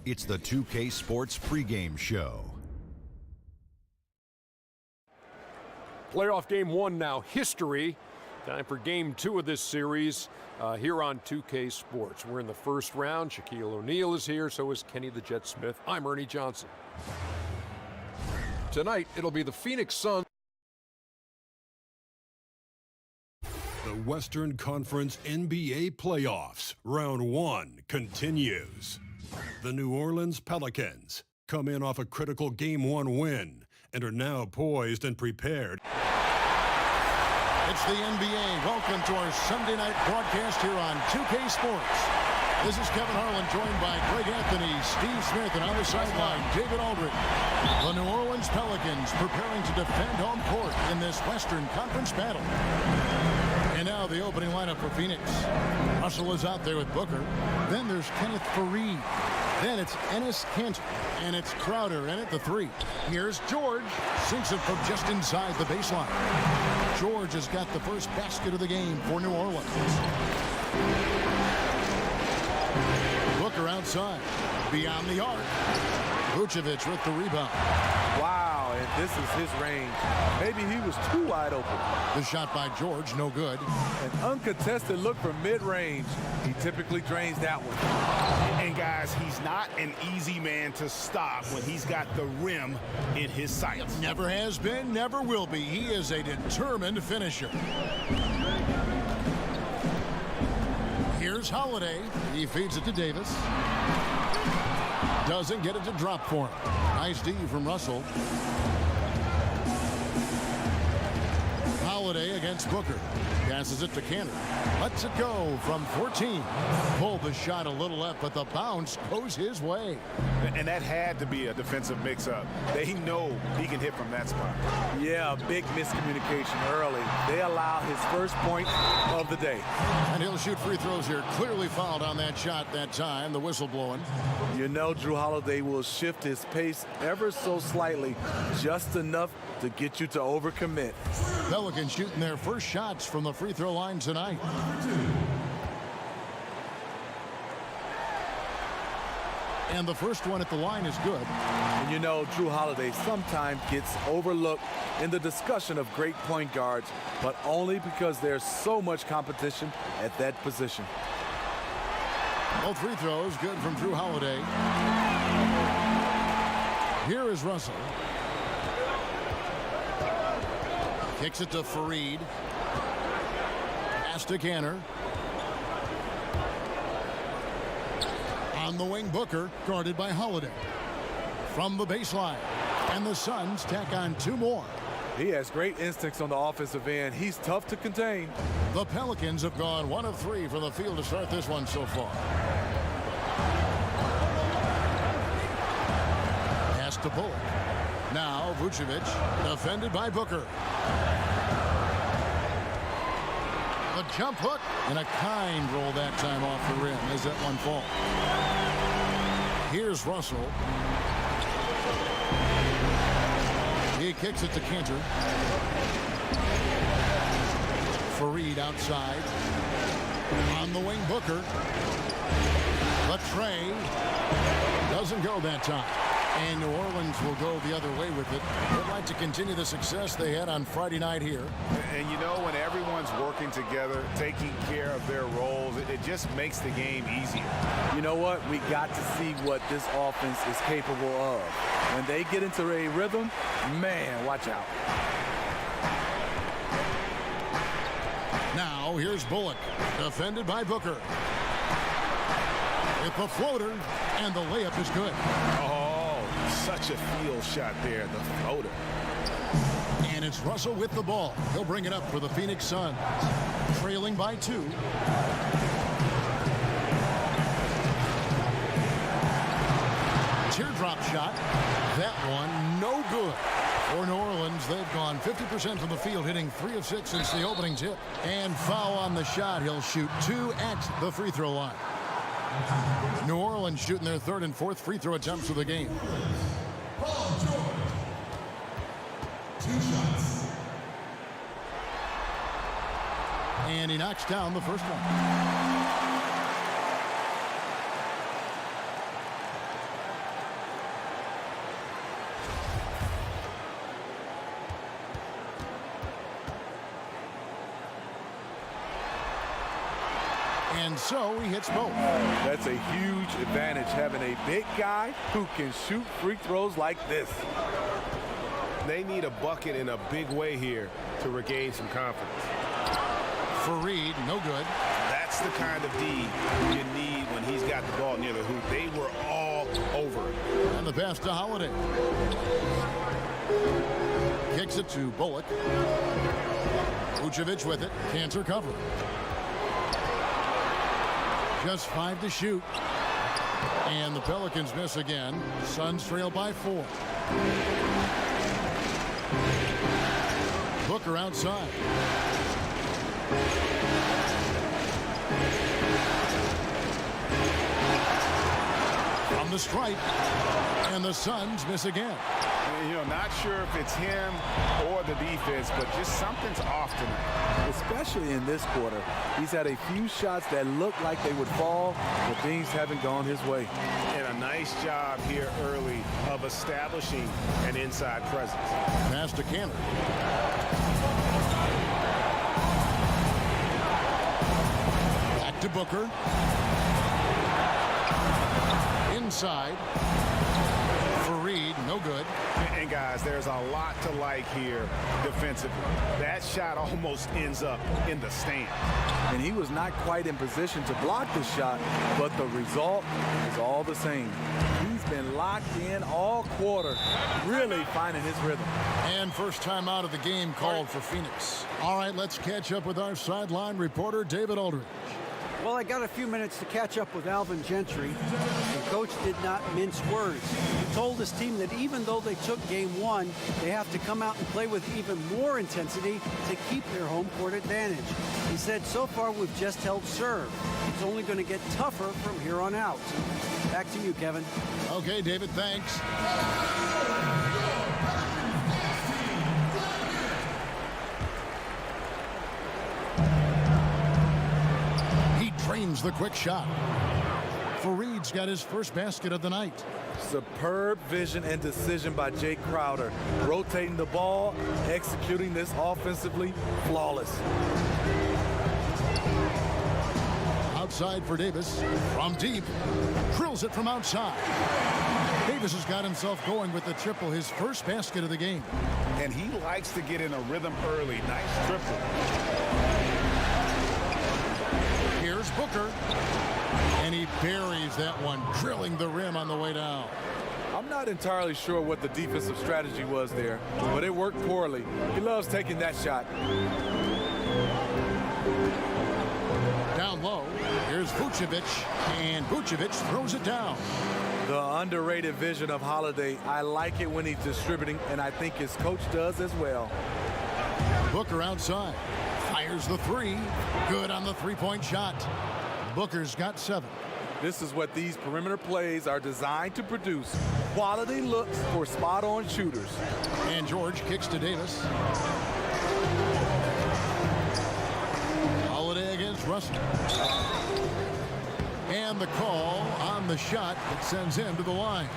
It's the 2K Sports pregame show. Playoff game one now, history. Time for game two of this series here on 2K Sports. We're in the first round. Shaquille O'Neal is here, so is Kenny the Jet Smith. I'm Ernie Johnson. Tonight, it'll be the Phoenix Suns. The Western Conference NBA playoffs, round one, continues. The New Orleans Pelicans come in off a critical game one win and are now poised and prepared. It's the NBA. Welcome to our Sunday night broadcast here on 2K Sports. This is Kevin Harlan, joined by Greg Anthony, Steve Smith, and on the sideline, David Aldridge. The New Orleans Pelicans preparing to defend home court in this Western Conference battle. And now the opening lineup for Phoenix. Russell is out there with Booker. Then there's Kenneth Faried. Then it's Enes Kanter. And it's Crowder in at the three. Here's George. Sinks it from just inside the baseline. George has got the first basket of the game for New Orleans. Booker outside. Beyond the arc. Vucevic with the rebound. Wow, and this is his range. Maybe he was too wide open. The shot by George, no good. An uncontested look from mid-range. He typically drains that one. And guys, he's not an easy man to stop when he's got the rim in his sights. Never has been, never will be. He is a determined finisher. Here's Holiday. He feeds it to Davis. Doesn't get it to drop for him. Nice D from Russell. Holiday against Booker. Passes it to Kanter. Lets it go from 14. Pulled the shot a little left, but the bounce goes his way. And that had to be a defensive mix-up. They know he can hit from that spot. Yeah, a big miscommunication early. They allow his first point of the day. And he'll shoot free throws here. Clearly fouled on that shot that time. The whistle blowing. You know Drew Holiday will shift his pace ever so slightly, just enough to get you to overcommit. Pelicans shooting their first shots from the free throw line tonight. And the first one at the line is good. And you know, Drew Holiday sometimes gets overlooked in the discussion of great point guards, but only because there's so much competition at that position. Both free throws good from Drew Holiday. Here is Russell. Kicks it to Faried. Pass to Kanter. On the wing, Booker, guarded by Holiday. From the baseline. And the Suns tack on two more. He has great instincts on the offensive end. He's tough to contain. The Pelicans have gone 1 of 3 from the field to start this one so far. Pass to Bullock. Now Vucevic, defended by Booker. A jump hook and a kind roll that time off the rim as that one falls. Here's Russell. He kicks it to Kanter. Faried outside. On the wing, Booker. But Trey doesn't go that time. And New Orleans will go the other way with it. They'd like to continue the success they had on Friday night here. And you know, when everyone's working together, taking care of their roles, it just makes the game easier. You know what? We got to see what this offense is capable of. When they get into a rhythm, man, watch out. Now, here's Bullock, defended by Booker. With the floater, and the layup is good. Oh, such a field shot there, the floater. And it's Russell with the ball. He'll bring it up for the Phoenix Suns. Trailing by 2. Teardrop shot. That one, no good. For New Orleans, they've gone 50% from the field, hitting 3 of 6 since the opening tip. And foul on the shot. He'll shoot 2 at the free throw line. New Orleans shooting their 3rd and 4th free throw attempts of the game. 2 shots. And he knocks down the first one. And so he hits both. That's a huge advantage, having a big guy who can shoot free throws like this. They need a bucket in a big way here to regain some confidence. Fareed, no good. That's the kind of D you need when he's got the ball near the hoop. They were all over it. And the pass to Holiday. Kicks it to Bullock. Vucevic with it. Cantor cover. Just 5 to shoot. And the Pelicans miss again. Suns trail by 4. Booker outside. From the stripe. And the Suns miss again. You know, not sure if it's him or the defense, but just something's off tonight. Especially in this quarter. He's had a few shots that looked like they would fall, but things haven't gone his way. And a nice job here early of establishing an inside presence. Pass to Cantor. Back to Booker. Inside. Fareed, no good. And guys, there's a lot to like here defensively. That shot almost ends up in the stand. And he was not quite in position to block the shot, but the result is all the same. He's been locked in all quarter, really finding his rhythm. And first time out of the game called for Phoenix. All right, let's catch up with our sideline reporter, David Aldridge. Well, I got a few minutes to catch up with Alvin Gentry. The coach did not mince words. He told his team that even though they took game 1, they have to come out and play with even more intensity to keep their home court advantage. He said, so far we've just held serve. It's only going to get tougher from here on out. Back to you, Kevin. Okay, David, thanks. Trains the quick shot. Fareed's got his first basket of the night. Superb vision and decision by Jay Crowder. Rotating the ball, executing this offensively, flawless. Outside for Davis. From deep. Drills it from outside. Davis has got himself going with the triple, his first basket of the game. And he likes to get in a rhythm early. Nice triple. Here's Booker, and he buries that one, drilling the rim on the way down. I'm not entirely sure what the defensive strategy was there, but it worked poorly. He loves taking that shot. Down low, here's Vucevic, and Vucevic throws it down. The underrated vision of Holiday. I like it when he's distributing, and I think his coach does as well. Booker outside. Fires the three. Good on the three-point shot. Booker's got 7. This is what these perimeter plays are designed to produce. Quality looks for spot-on shooters. And George kicks to Davis. Holiday against Russell. And the call on the shot that sends him to the line.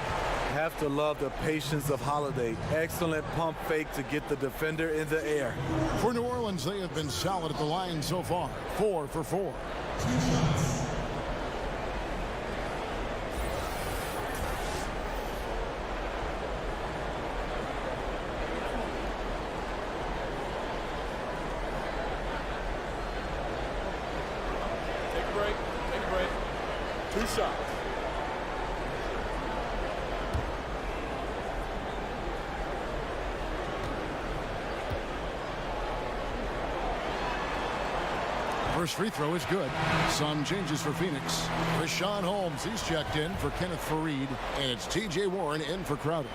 Have to love the patience of Holiday. Excellent pump fake to get the defender in the air. For New Orleans, they have been solid at the line so far. 4 for 4. Take a break. Take a break. 2 shots. First free throw is good. Some changes for Phoenix. Rashawn Holmes, he's checked in for Kenneth Fareed, and it's T.J. Warren in for Crowder.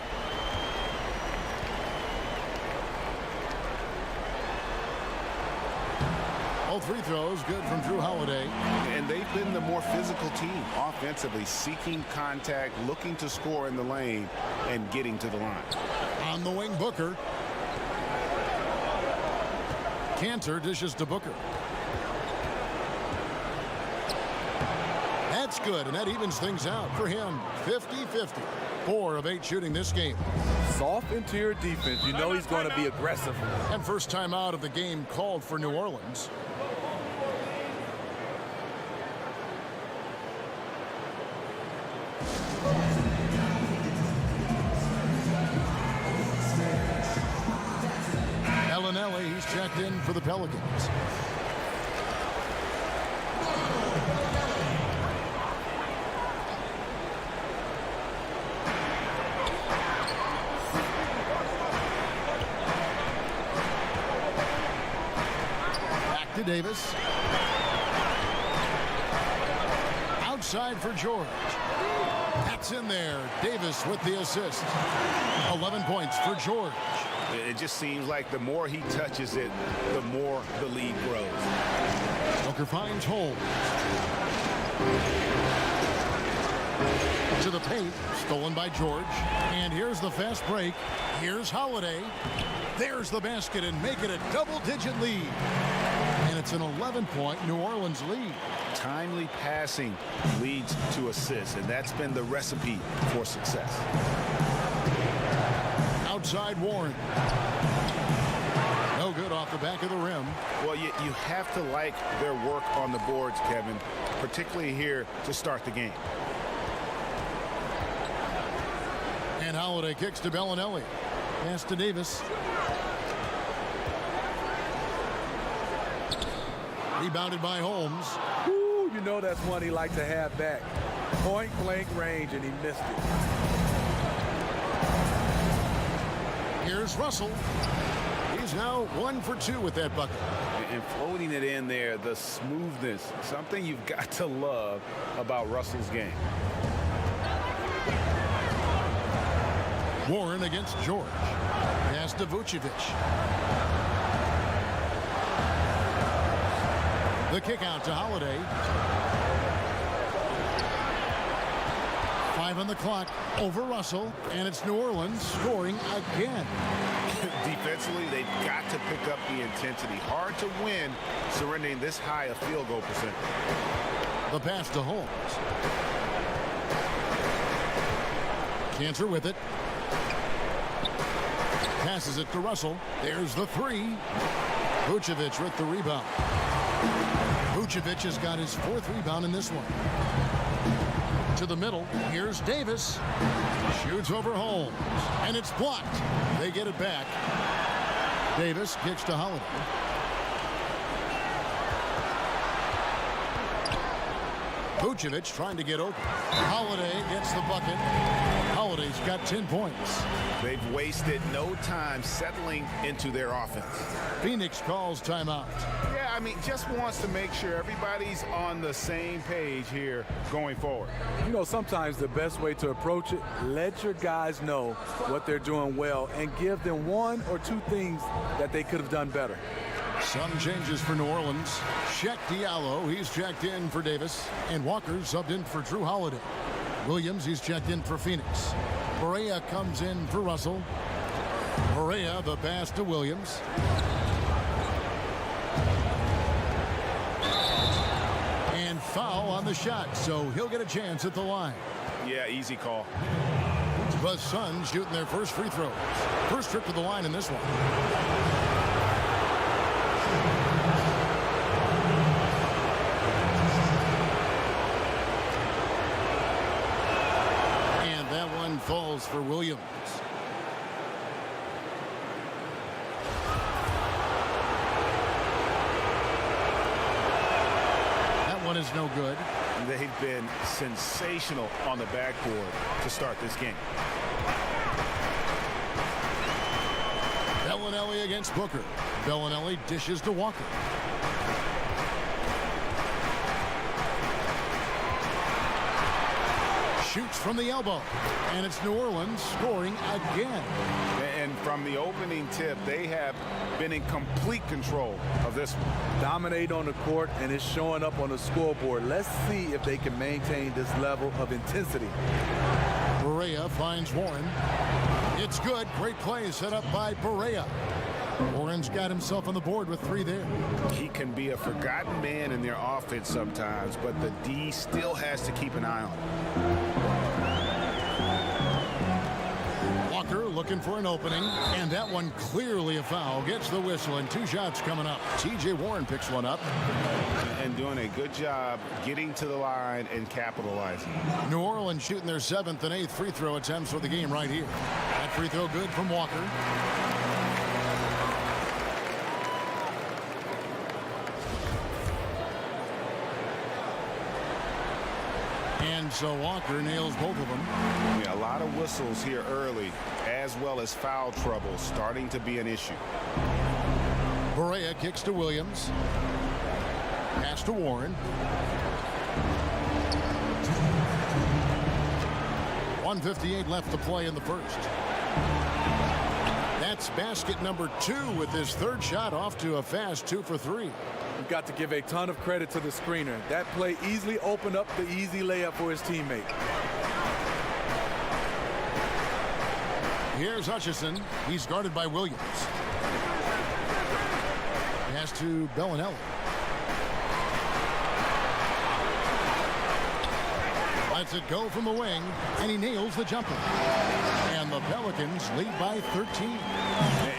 All free throws good from Drew Holiday. And they've been the more physical team offensively, seeking contact, looking to score in the lane, and getting to the line. On the wing, Booker. Cantor dishes to Booker. That's good, and that evens things out for him. 50-50. 4 of 8 shooting this game. Soft interior defense. You know he's going to be aggressive. And first time out of the game called for New Orleans. checked in for the Pelicans. Back to Davis. Outside for George. That's in there. Davis with the assist. 11 points for George. It just seems like the more he touches it, the more the lead grows. Booker finds Holmes. To the paint. Stolen by George. And here's the fast break. Here's Holiday. There's the basket and make it a double-digit lead. And it's an 11-point New Orleans lead. Timely passing leads to assists, and that's been the recipe for success. Outside Warren. No good off the back of the rim. Well, you have to like their work on the boards, Kevin, particularly here to start the game. And Holiday kicks to Bellinelli. Pass to Davis. Rebounded by Holmes. Ooh, you know that's one he liked to have back. Point blank range, and he missed it. Here's Russell. He's now 1 for 2 with that bucket. And floating it in there, the smoothness, something you've got to love about Russell's game. Warren against George. Pass to Vucevic. The kick out to Holiday. 5 on the clock over Russell, and it's New Orleans scoring again. Defensively, they've got to pick up the intensity. Hard to win surrendering this high a field goal percentage. The pass to Holmes. Cantor with it. Passes it to Russell. There's the three. Vucevic with the rebound. Vucevic has got his 4th rebound in this one. To the middle. Here's Davis. Shoots over Holmes. And it's blocked. They get it back. Davis kicks to Holiday. Vucevic trying to get open. Holiday gets the bucket. Holiday's got 10 points. They've wasted no time settling into their offense. Phoenix calls timeout. Yeah, I mean, just wants to make sure everybody's on the same page here going forward. You know, sometimes the best way to approach it, let your guys know what they're doing well and give them 1 or 2 things that they could have done better. Some changes for New Orleans. Sheck Diallo, he's checked in for Davis. And Walker subbed in for Drew Holiday. Williams, he's checked in for Phoenix. Perea comes in for Russell. Perea, the pass to Williams. And foul on the shot, so he'll get a chance at the line. Yeah, easy call. The Suns shooting their first free throws. First trip to the line in this one. Falls for Williams. That one is no good. They've been sensational on the backboard to start this game. Bellinelli against Booker. Bellinelli dishes to Walker. Shoots from the elbow, and it's New Orleans scoring again. And from the opening tip, they have been in complete control of this one. Dominate on the court, and it's showing up on the scoreboard. Let's see if they can maintain this level of intensity. Perea finds Warren. It's good. Great play set up by Perea. Warren's got himself on the board with 3 there. He can be a forgotten man in their offense sometimes, but the D still has to keep an eye on him. Walker looking for an opening, and that one clearly a foul. Gets the whistle, and 2 shots coming up. T.J. Warren picks one up. And doing a good job getting to the line and capitalizing. New Orleans shooting their 7th and 8th free throw attempts for the game right here. That free throw good from Walker. And so Walker nails both of them. Yeah, a lot of whistles here early, as well as foul trouble starting to be an issue. Barea kicks to Williams. Pass to Warren. 1:58 left to play in the first. That's basket number 2 with his third shot off to a fast 2 for 3. You've got to give a ton of credit to the screener. That play easily opened up the easy layup for his teammate. Here's Hutchison. He's guarded by Williams. Pass to Bellinelli. Lets it go from the wing, and he nails the jumper. And the Pelicans lead by 13.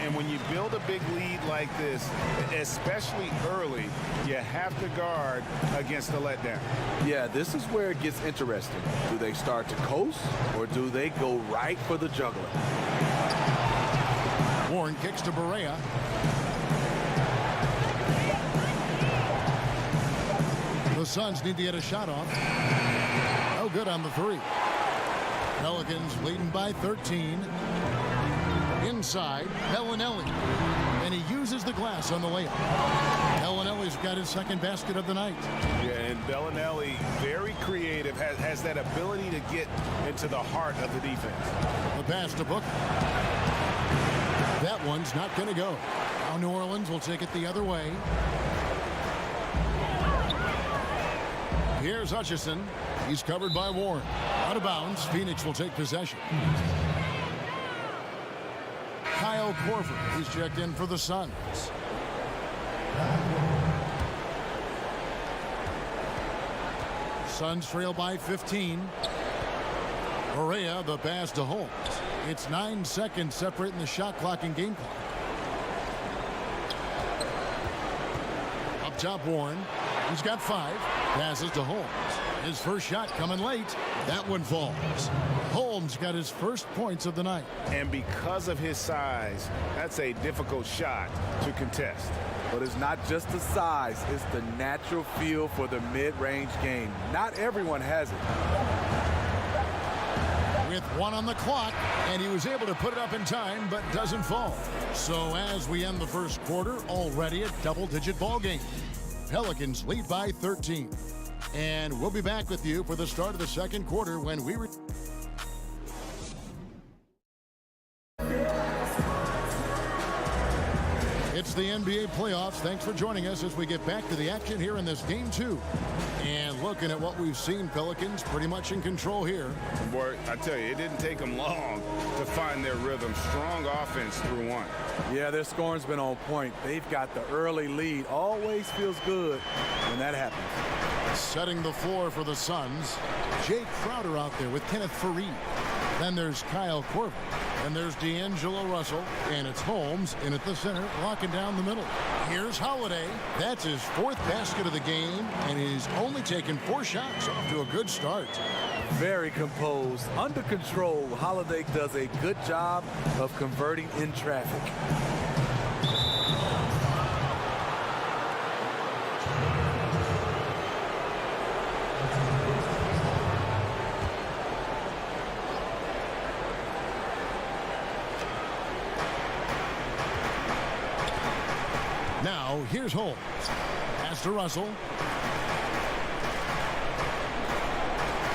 And when you build a big lead like this, especially early, you have to guard against the letdown. Yeah, this is where it gets interesting. Do they start to coast, or do they go right for the juggler? Warren kicks to Barea. The Suns need to get a shot off. No good on the 3. Pelicans leading by 13. Inside, Bellinelli. And he uses the glass on the layup. Bellinelli's got his second basket of the night. Yeah, and Bellinelli, very creative, has that ability to get into the heart of the defense. The pass to Booker. That one's not going to go. Now New Orleans will take it the other way. Here's Hutchison. He's covered by Warren. Out of bounds. Phoenix will take possession. Kyle Korver. He's checked in for the Suns. Suns trail by 15. Barea, the pass to Holmes. It's 9 seconds separating the shot clock and game clock. Up top, Warren. He's got 5. Passes to Holmes. His first shot coming late. That one falls. Holmes got his first points of the night. And because of his size, that's a difficult shot to contest. But it's not just the size, it's the natural feel for the mid-range game. Not everyone has it. With 1 on the clock, and he was able to put it up in time, but doesn't fall. So as we end the first quarter, already a double-digit ball game. Pelicans lead by 13. And we'll be back with you for the start of the second quarter when we It's the NBA playoffs. Thanks for joining us as we get back to the action here in this game 2. And looking at what we've seen, Pelicans pretty much in control here. Boy, I tell you, it didn't take them long to find their rhythm. Strong offense through 1. Yeah, their scoring's been on point. They've got the early lead. Always feels good when that happens. Setting the floor for the Suns. Jay Crowder out there with Kenneth Faried. Then there's Kyle Korver. And there's D'Angelo Russell. And it's Holmes in at the center, locking down the middle. Here's Holiday. That's his 4th basket of the game. And he's only taken 4 shots. Off to a good start. Very composed, under control. Holiday does a good job of converting in traffic. Now, here's Holmes. Pass to Russell.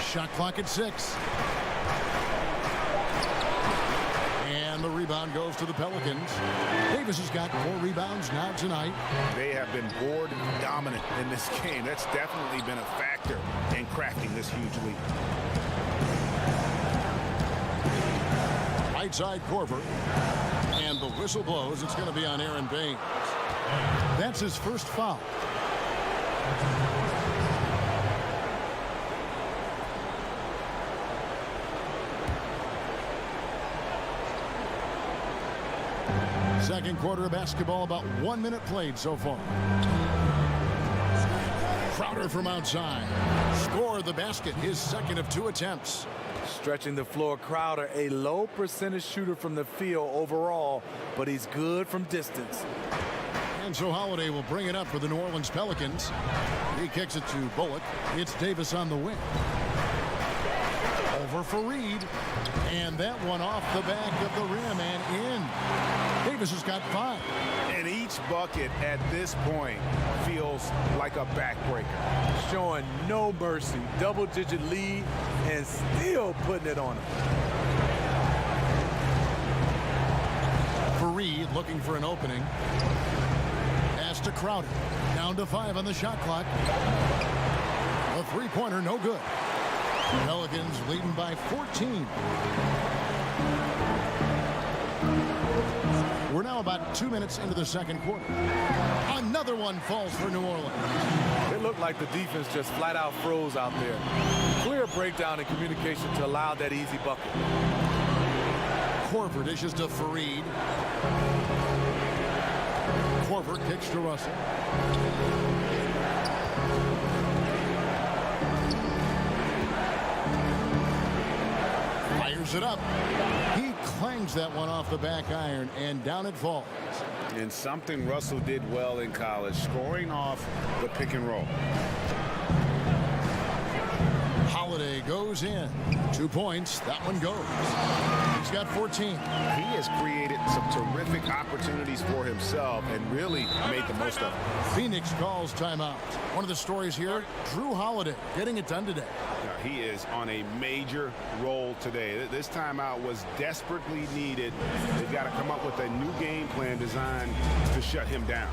Shot clock at 6. And the rebound goes to the Pelicans. Davis has got 4 rebounds now tonight. They have been board dominant in this game. That's definitely been a factor in crafting this huge lead. Right side Korver. And the whistle blows. It's going to be on Aaron Baines. That's his first foul. Second quarter of basketball, about 1 minute played so far. Crowder from outside. Scored the basket, his second of 2 attempts. Stretching the floor, Crowder, a low percentage shooter from the field overall, but he's good from distance. And so Holiday will bring it up for the New Orleans Pelicans. He kicks it to Bullock. It's Davis on the wing. over Fareed. And that one off the back of the rim and in. Davis has got 5. And each bucket at this point feels like a backbreaker. Showing no mercy. Double-digit lead and still putting it on him. Fareed looking for an opening. Pass to Crowder. Down to 5 on the shot clock. A three-pointer, no good. Pelicans leading by 14. We're now about 2 minutes into the second quarter. Another one falls for New Orleans. It looked like the defense just flat out froze out there. Clear breakdown in communication to allow that easy bucket. Korver dishes to Fareed. Korver kicks to Russell. Fires it up. He clangs that one off the back iron, and down it falls. And something Russell did well in college, scoring off the pick and roll. Holiday goes in. 2 points. That one goes. He's got 14. He has created some terrific opportunities for himself and really made the most of it. Phoenix calls timeout. One of the stories here, Drew Holiday getting it done today. Now, he is on a major role today. This timeout was desperately needed. They've got to come up with a new game plan designed to shut him down.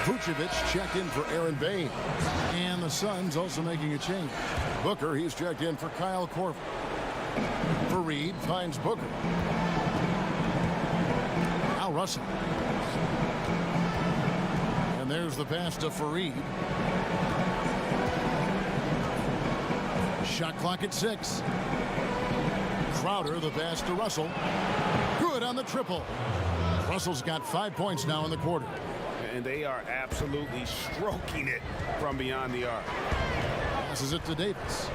Vucevic checked in for Aaron Bain. And the Suns also making a change. Booker, he's checked in for Kyle Korver. Fareed finds Booker. Now Russell. And there's the pass to Fareed. Shot clock at 6. Crowder, the pass to Russell. Good on the triple. Russell's got 5 points now in the quarter. And they are absolutely stroking it from beyond the arc. Passes it to Davis.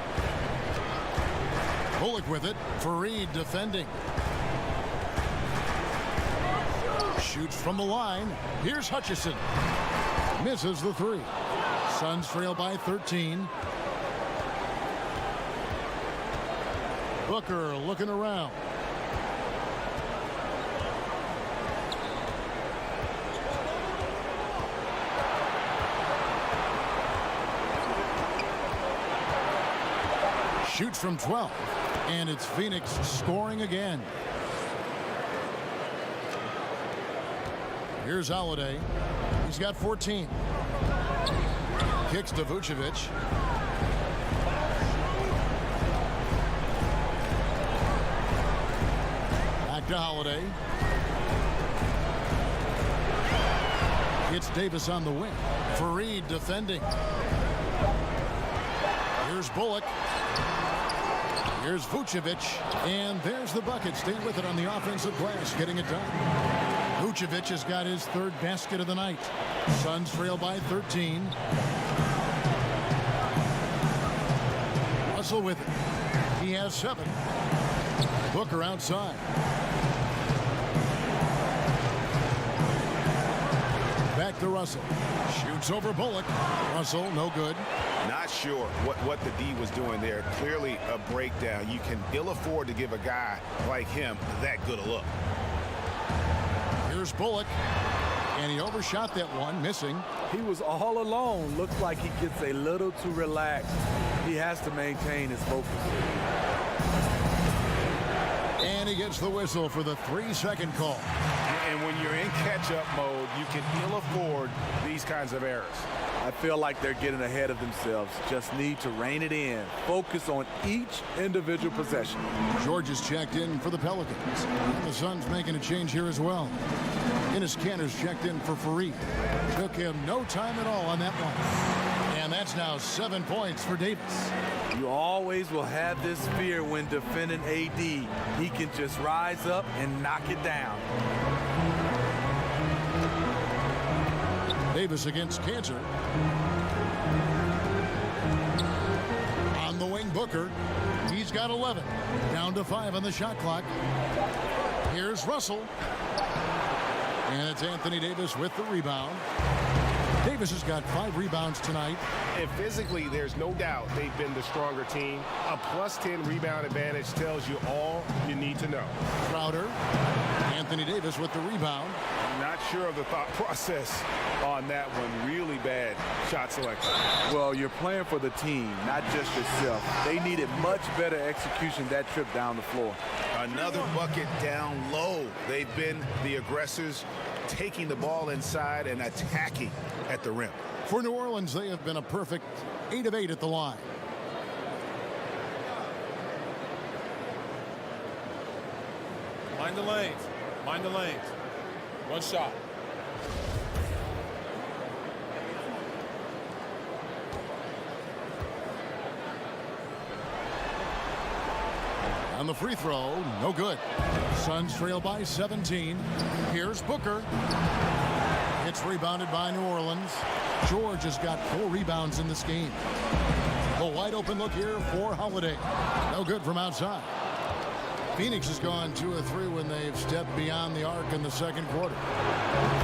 Bullock with it. Fareed defending. Shoots from the line. Here's Hutchison. Misses the 3. Suns trail by 13. Booker looking around. Shoots from 12. And it's Phoenix scoring again. Here's Holiday. He's got 14. Kicks to Vucevic. Back to Holiday. It's Davis on the wing. Fareed defending. Here's Bullock. Here's Vucevic, and there's the bucket. Stay with it on the offensive glass, getting it done. Vucevic has got his 3rd basket of the night. Suns trail by 13. Russell with it. He has 7. Booker outside. Back to Russell. Shoots over Bullock. Russell, no good. Not sure what the D was doing there. Clearly a breakdown. You can ill afford to give a guy like him that good a look. Here's Bullock. And he overshot that one, missing. He was all alone. Looks like he gets a little too relaxed. He has to maintain his focus. And he gets the whistle for the 3-second call. And when you're in catch-up mode, you can ill afford these kinds of errors. I feel like they're getting ahead of themselves. Just need to rein it in. Focus on each individual possession. George is checked in for the Pelicans. And the Suns making a change here as well. Enes Kanter's checked in for Fareed. Took him no time at all on that one. And that's now 7 points for Davis. You always will have this fear when defending AD. He can just rise up and knock it down. Davis against Kanter. On the wing, Booker. He's got 11. Down to 5 on the shot clock. Here's Russell. And it's Anthony Davis with the rebound. Davis has got 5 rebounds tonight. And physically, there's no doubt they've been the stronger team. A +10 rebound advantage tells you all you need to know. Crowder. Anthony Davis with the rebound. Not sure of the thought process on that one. Really bad shot selection. Well, you're playing for the team, not just yourself. They needed much better execution that trip down the floor. Another bucket down low. They've been the aggressors, taking the ball inside and attacking at the rim. For New Orleans, they have been a perfect 8 of 8 at the line. Mind the lanes. Mind the lanes. One shot. On the free throw, no good. Suns trail by 17. Here's Booker. It's rebounded by New Orleans. George has got 4 rebounds in this game. A wide open look here for Holiday. No good from outside. Phoenix has gone 2 of 3 when they've stepped beyond the arc in the second quarter.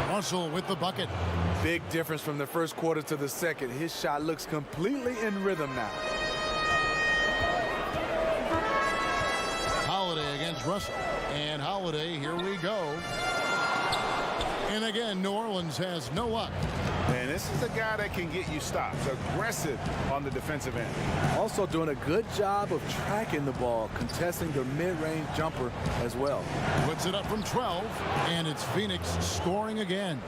Russell with the bucket. Big difference from the first quarter to the second. His shot looks completely in rhythm now. Holiday against Russell. And Holiday, here we go. And again, New Orleans has no luck. And this is a guy that can get you stops. Aggressive on the defensive end. Also doing a good job of tracking the ball, contesting the mid-range jumper as well. Puts it up from 12, and it's Phoenix scoring again.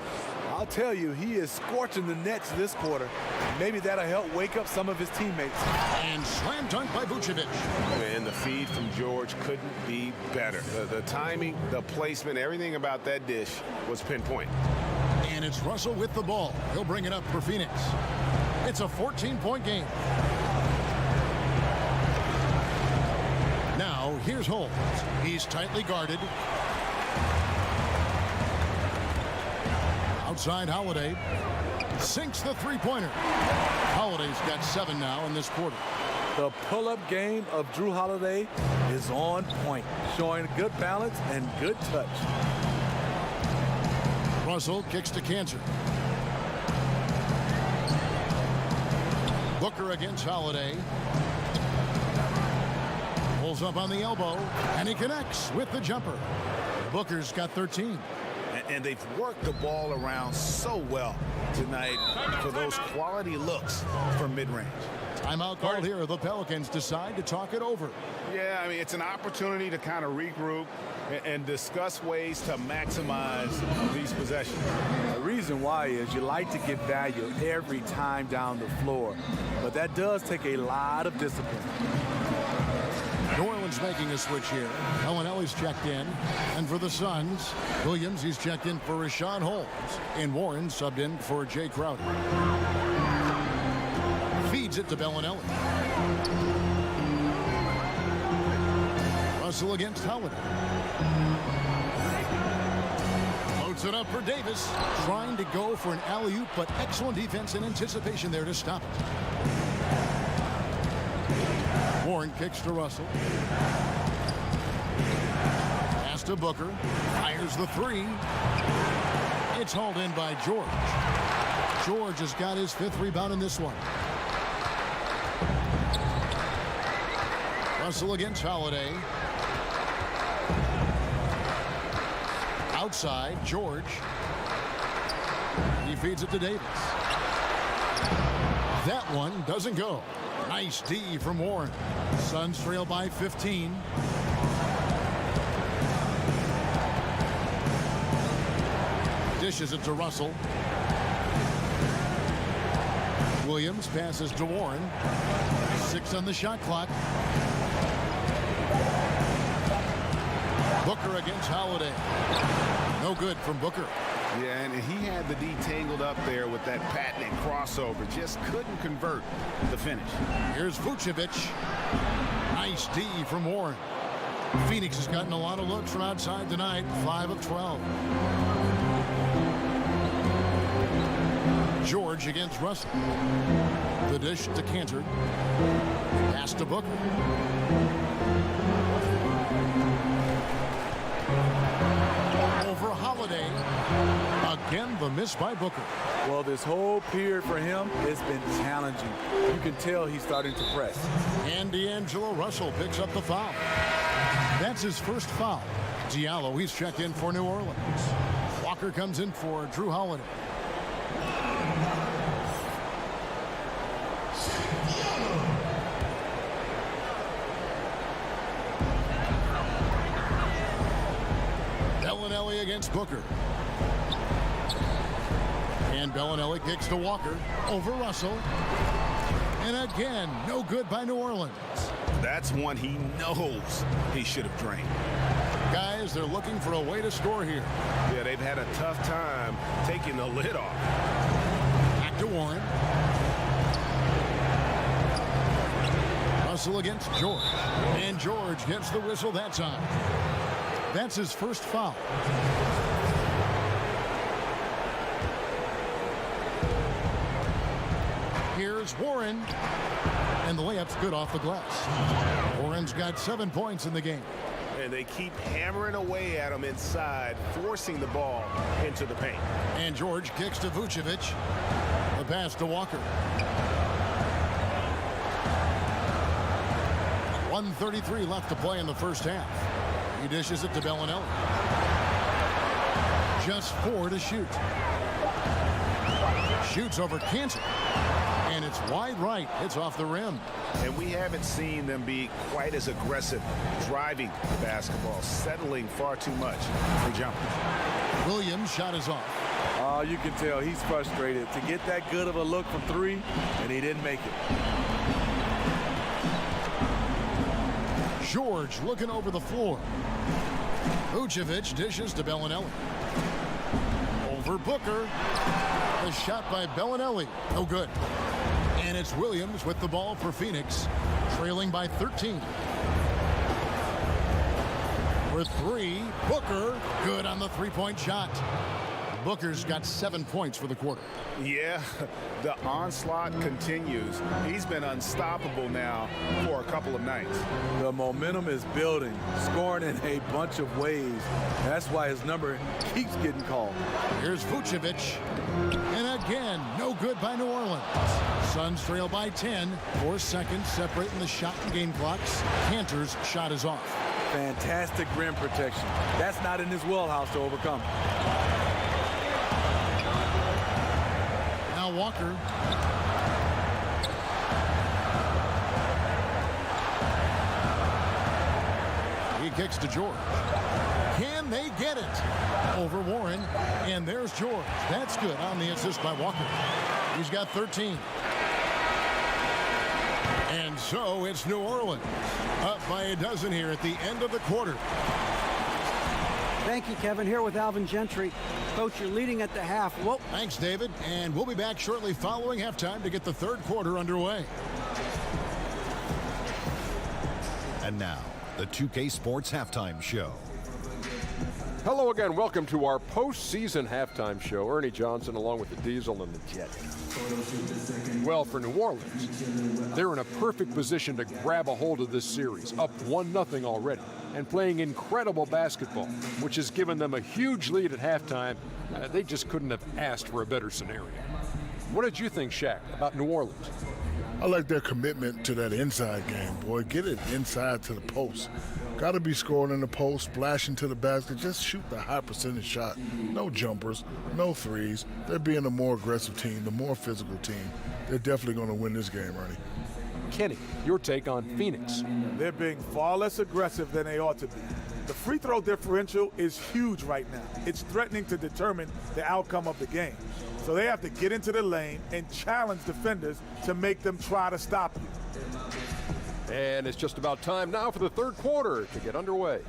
I'll tell you, he is scorching the Nets this quarter. Maybe that'll help wake up some of his teammates. And slam dunk by Vucevic. And the feed from George couldn't be better. The timing, the placement, everything about that dish was pinpoint. And it's Russell with the ball. He'll bring it up for Phoenix. It's a 14-point game. Now, here's Holmes. He's tightly guarded. Outside Holiday. Sinks the three-pointer. Holiday's got 7 now in this quarter. The pull-up game of Drew Holiday is on point, showing good balance and good touch. Russell kicks to Cancer. Booker against Holiday. Pulls up on the elbow, and he connects with the jumper. Booker's got 13. And they've worked the ball around so well tonight for those quality looks from mid-range. Timeout called here. The Pelicans decide to talk it over. Yeah, I mean, it's an opportunity to kind of regroup and discuss ways to maximize these possessions. The reason why is you like to get value every time down the floor, but that does take a lot of discipline. New Orleans making a switch here. Ellenelli's checked in. And for the Suns, Williams, he's checked in for Rashawn Holmes. And Warren subbed in for Jay Crowder. Feeds it to Bellinelli. Russell against Holiday. Loads it up for Davis. Trying to go for an alley-oop, but excellent defense and anticipation there to stop it. Warren kicks to Russell. Pass to Booker. Fires the 3. It's hauled in by George. George has got his 5th rebound in this one. Russell against Holiday. Outside, George. He feeds it to Davis. That one doesn't go. Nice D from Warren. Suns trail by 15. Dishes it to Russell. Williams passes to Warren. 6 on the shot clock. Booker against Holiday. No good from Booker. Yeah, and he had the D tangled up there with that patented crossover. Just couldn't convert the finish. Here's Vucevic. Nice D from Warren. Phoenix has gotten a lot of looks from outside tonight. 5 of 12. George against Russell. The dish to Cantor. Pass to Booker. Over Holiday. Again, the miss by Booker. Well, this whole period for him has been challenging. You can tell he's starting to press. And D'Angelo Russell picks up the foul. That's his first foul. Diallo, he's checked in for New Orleans. Walker comes in for Drew Holiday. Bellinelli against Booker. And Bellinelli kicks to Walker over Russell. And again, no good by New Orleans. That's one he knows he should have drained. Guys, they're looking for a way to score here. Yeah, they've had a tough time taking the lid off. Back to Warren. Russell against George. And George gets the whistle that time. That's his first foul. Here's Warren. And the layup's good off the glass. Warren's got 7 points in the game. And they keep hammering away at him inside, forcing the ball into the paint. And George kicks to Vucevic. The pass to Walker. 1:33 left to play in the first half. He dishes it to Bellinelli. Just 4 to shoot. Shoots over Cantor. And it's wide right. It's off the rim. And we haven't seen them be quite as aggressive driving the basketball, settling far too much for jumpers. Williams' shot is off. You can tell he's frustrated to get that good of a look from 3, and he didn't make it. George looking over the floor. Vucevic dishes to Bellinelli. Over Booker. The shot by Bellinelli. No good. And it's Williams with the ball for Phoenix, trailing by 13. For 3, Booker, good on the three-point shot. Booker's got 7 points for the quarter. Yeah, the onslaught continues. He's been unstoppable now for a couple of nights. The momentum is building, scoring in a bunch of ways. That's why his number keeps getting called. Here's Vucevic. And again, no good by New Orleans. Suns trail by 10. 4 seconds separating the shot and game clocks. Cantor's shot is off. Fantastic rim protection. That's not in his wheelhouse to overcome. Now Walker. He kicks to George. Can they get it? Over Warren. And there's George. That's good on the assist by Walker. He's got 13. And so it's New Orleans. Up by a dozen here at the end of the quarter. Thank you, Kevin. Here with Alvin Gentry. Coach, you're leading at the half. Whoa. Thanks, David. And we'll be back shortly following halftime to get the third quarter underway. And now, the 2K Sports Halftime Show. Hello again. Welcome to our postseason halftime show. Ernie Johnson along with the Diesel and the Jet. Well, for New Orleans, they're in a perfect position to grab a hold of this series, up 1-0 already, and playing incredible basketball, which has given them a huge lead at halftime. They just couldn't have asked for a better scenario. What did you think, Shaq, about New Orleans? I like their commitment to that inside game, boy. Get it inside to the post. Got to be scoring in the post, splashing to the basket. Just shoot the high percentage shot. No jumpers, no threes. They're being a more aggressive team, the more physical team. They're definitely going to win this game, Ernie. Kenny, your take on Phoenix. They're being far less aggressive than they ought to be. The free throw differential is huge right now. It's threatening to determine the outcome of the game. So they have to get into the lane and challenge defenders to make them try to stop you. And it's just about time now for the third quarter to get underway.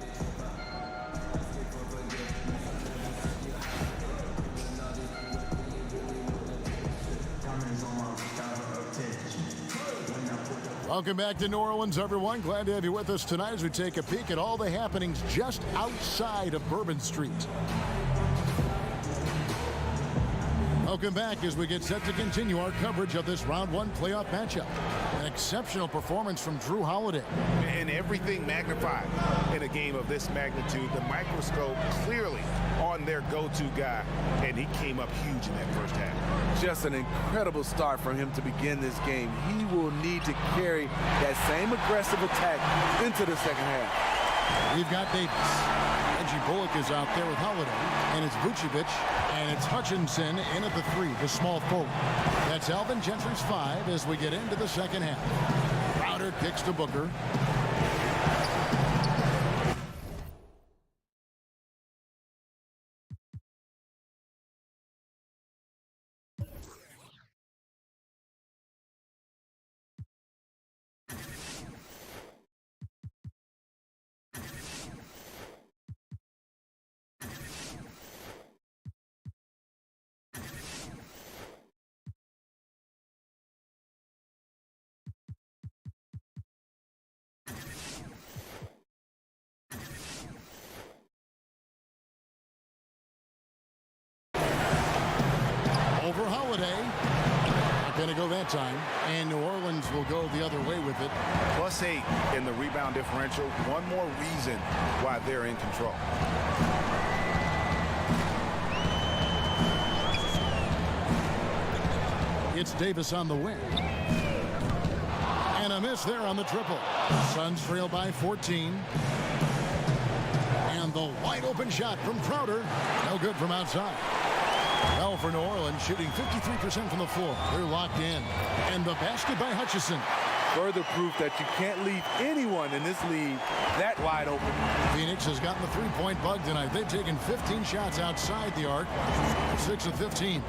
Welcome back to New Orleans, everyone. Glad to have you with us tonight as we take a peek at all the happenings just outside of Bourbon Street. Welcome back as we get set to continue our coverage of this round one playoff matchup. An exceptional performance from Drew Holiday. And everything magnified in a game of this magnitude. The microscope clearly on their go-to guy, and he came up huge in that first half. Just an incredible start for him to begin this game. He will need to carry that same aggressive attack into the second half. We've got Davis. Reggie Bullock is out there with Holiday, and it's Vucevic, and it's Hutchinson in at the 3, the small forward. That's Alvin Gentry's 5 as we get into the second half. Crowder kicks to Booker. Over Holiday. Not going to go that time. And New Orleans will go the other way with it. +8 in the rebound differential. One more reason why they're in control. It's Davis on the wing. And a miss there on the triple. Suns trail by 14. And the wide open shot from Crowder. No good from outside. Well, for New Orleans, shooting 53% from the floor. They're locked in. And the basket by Hutchison. Further proof that you can't leave anyone in this league that wide open. Phoenix has gotten the three-point bug tonight. They've taken 15 shots outside the arc. 6 of 15.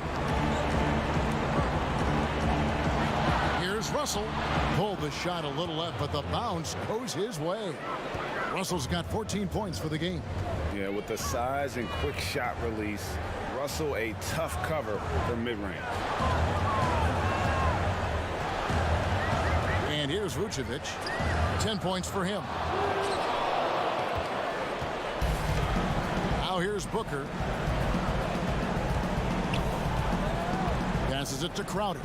Here's Russell. Pulled the shot a little left, but the bounce goes his way. Russell's got 14 points for the game. Yeah, with the size and quick shot release, Russell a tough cover from mid-range. And here's Vucevic. 10 points for him. Now here's Booker. Passes it to Crowder.